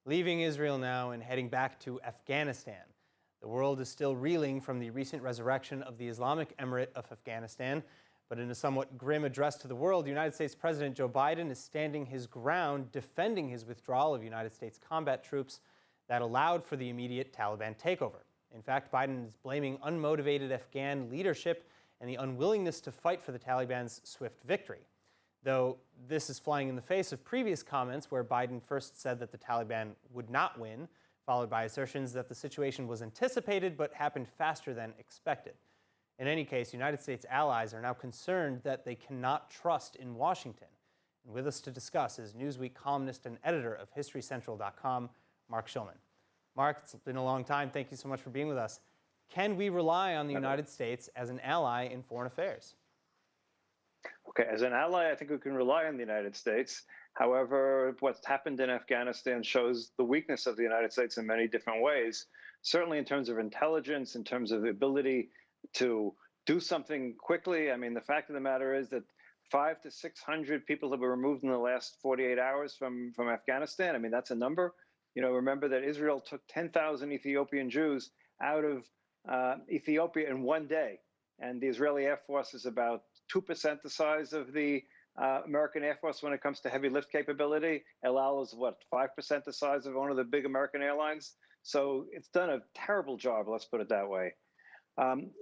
leaving Israel now and heading back to Afghanistan. The world is still reeling from the recent resurrection of the Islamic emirate of Afghanistan. But in a somewhat grim address to the world, United States President Joe Biden is standing his ground, defending his withdrawal of United States combat troops that allowed for the immediate Taliban takeover. In fact, Biden is blaming unmotivated Afghan leadership and the unwillingness to fight for the Taliban's swift victory. Though this is flying in the face of previous comments where Biden first said that the Taliban would not win, followed by assertions that the situation was anticipated but happened faster than expected. In any case, United States allies are now concerned that they cannot trust in Washington. And with us to discuss is Newsweek columnist and editor of HistoryCentral.com, Marc Schulman. Marc, it's been a long time. Thank you so much for being with us. Can we rely on the United States as an ally in foreign affairs? Okay, as an ally, I think we can rely on the United States. However, what's happened in Afghanistan shows the weakness of the United States in many different ways, certainly in terms of intelligence, in terms of the ability to do something quickly. I mean, the fact of the matter is that 500 to 600 people have been removed in the last 48 hours from Afghanistan. I mean, that's a number. You know, remember that Israel took 10,000 Ethiopian Jews out of Ethiopia in one day. And the Israeli Air Force is about 2% the size of the American Air Force when it comes to heavy lift capability. El Al is, what, 5% the size of one of the big American airlines? So it's done a terrible job, let's put it that way.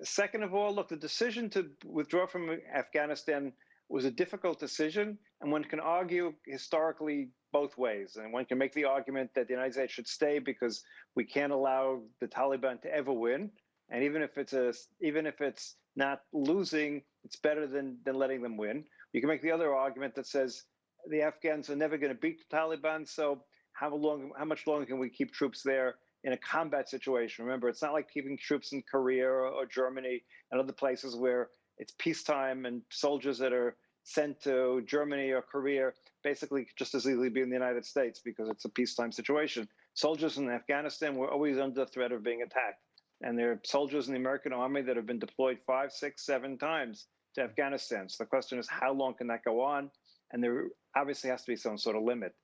Second of all, look, the decision to withdraw from Afghanistan was a difficult decision, and one can argue historically both ways. And one can make the argument that the United States should stay because we can't allow the Taliban to ever win. And even if it's not losing, it's better than letting them win. You can make the other argument that says the Afghans are never going to beat the Taliban, so how much longer can we keep troops there in a combat situation? Remember, it's not like keeping troops in Korea or Germany and other places where it's peacetime and soldiers that are sent to Germany or Korea basically just as easily be in the United States because it's a peacetime situation. Soldiers in Afghanistan were always under the threat of being attacked. And there are soldiers in the American army that have been deployed 5, 6, 7 times to Afghanistan. So the question is, how long can that go on? And there obviously has to be some sort of limit.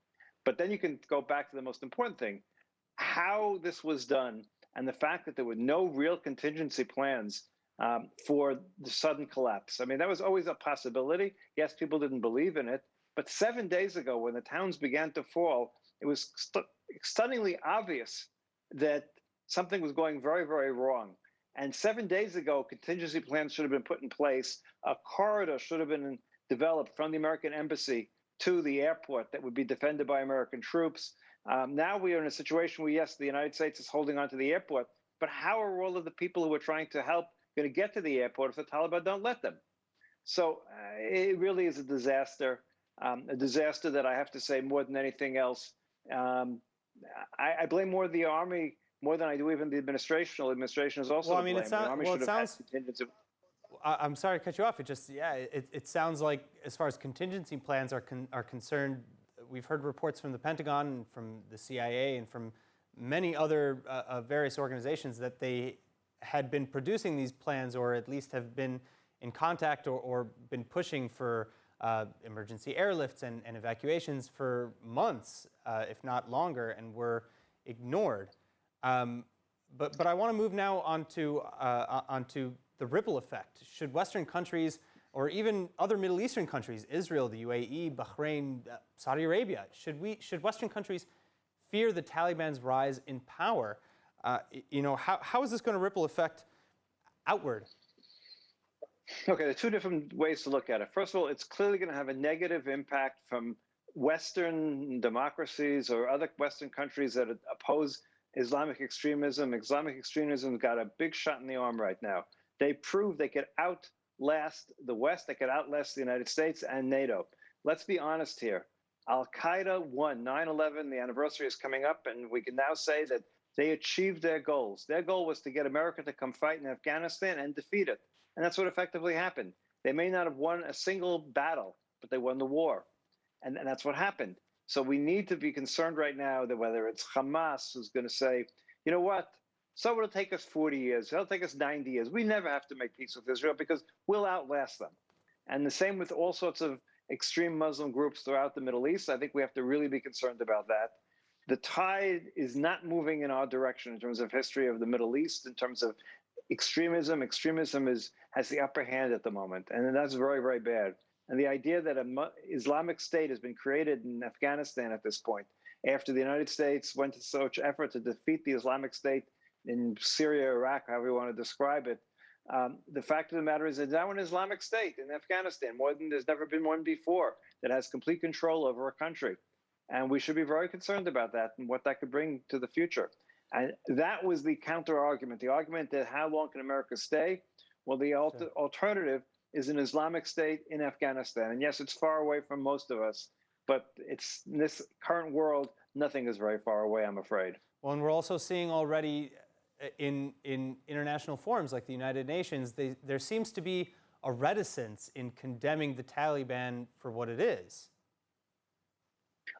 But then you can go back to the most important thing, how this was done and the fact that there were no real contingency plans for the sudden collapse. I mean, that was always a possibility. Yes, people didn't believe in it. But 7 days ago, when the towns began to fall, it was stunningly obvious that something was going very, very wrong. And 7 days ago, contingency plans should have been put in place. A corridor should have been developed from the American embassy to the airport that would be defended by American troops. Now we are in a situation where, yes, the United States is holding on to the airport, but how are all of the people who are trying to help going to get to the airport if the Taliban don't let them? So it really is a disaster that I have to say more than anything else. I blame more the Army more than I do even the administration. The administration is also to blame. The Army should have had contingency. I'm sorry to cut you off. It sounds like as far as contingency plans are concerned, we've heard reports from the Pentagon and from the CIA and from many other various organizations that they had been producing these plans or at least have been in contact or been pushing for emergency airlifts and evacuations for months, if not longer, and were ignored. But I want to move now onto the ripple effect. Should Western countries or even other Middle Eastern countries, Israel, the UAE, Bahrain, Saudi Arabia, should Western countries fear the Taliban's rise in power? How is this going to ripple effect outward? Okay, there are two different ways to look at it. First of all, it's clearly going to have a negative impact from Western democracies or other Western countries that oppose Islamic extremism. Islamic extremism got a big shot in the arm right now. They proved they could outlast the West, they could outlast the United States and NATO. Let's be honest here. Al-Qaeda won 9/11, the anniversary is coming up, and we can now say that they achieved their goals. Their goal was to get America to come fight in Afghanistan and defeat it. And that's what effectively happened. They may not have won a single battle, but they won the war. And that's what happened. So we need to be concerned right now that whether it's Hamas who's going to say, you know what, so it'll take us 40 years, it'll take us 90 years. We never have to make peace with Israel because we'll outlast them. And the same with all sorts of extreme Muslim groups throughout the Middle East. I think we have to really be concerned about that. the tide is not moving in our direction in terms of history of the Middle East, in terms of extremism. Extremism has the upper hand at the moment, and that's very, very bad. And the idea that an Islamic State has been created in Afghanistan at this point, after the United States went to such effort to defeat the Islamic State in Syria, Iraq, however you want to describe it, the fact of the matter is, it's now an Islamic State in Afghanistan, more than there's never been one before, that has complete control over a country. And we should be very concerned about that and what that could bring to the future. And that was the counter argument, the argument that how long can America stay? Well, the alternative is an Islamic State in Afghanistan. And yes, it's far away from most of us, but it's in this current world, nothing is very far away, I'm afraid. Well, and we're also seeing already in international forums like the United Nations, there seems to be a reticence in condemning the Taliban for what it is.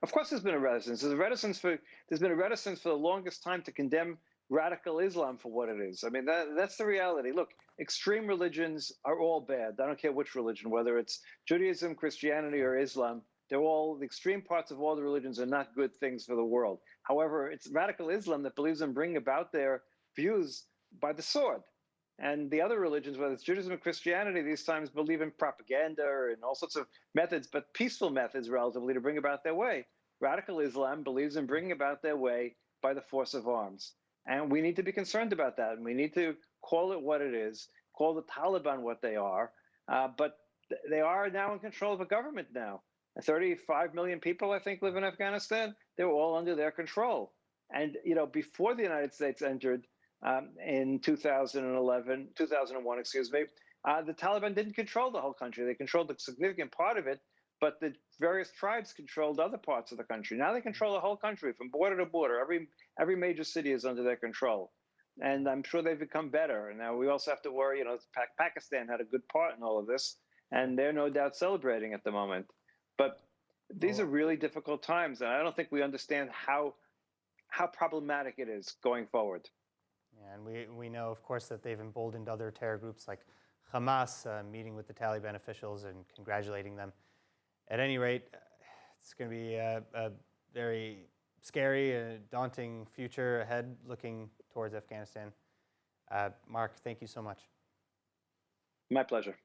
Of course, there's been a reticence. There's been a reticence for the longest time to condemn radical Islam for what it is. I mean, that's the reality. Look, extreme religions are all bad. I don't care which religion, whether it's Judaism, Christianity, or Islam. They're all, the extreme parts of all the religions are not good things for the world. However, it's radical Islam that believes in bringing about their views by the sword. And the other religions, whether it's Judaism or Christianity, these times believe in propaganda and all sorts of methods, but peaceful methods relatively to bring about their way. Radical Islam believes in bringing about their way by the force of arms. And we need to be concerned about that. And we need to call it what it is, call the Taliban what they are. But they are now in control of a government now. 35 million people, I think, live in Afghanistan. They're all under their control. And, you know, before the United States entered in 2001, the Taliban didn't control the whole country. They controlled a significant part of it, but the various tribes controlled other parts of the country. Now they control the whole country from border to border. Every major city is under their control. And I'm sure they've become better. And now we also have to worry, you know, Pakistan had a good part in all of this, and they're no doubt celebrating at the moment. But these are really difficult times, and I don't think we understand how problematic it is going forward. Yeah, and we know, of course, that they've emboldened other terror groups like Hamas, meeting with the Taliban officials and congratulating them. At any rate, it's going to be a very scary and daunting future ahead looking towards Afghanistan. Marc, thank you so much. My pleasure.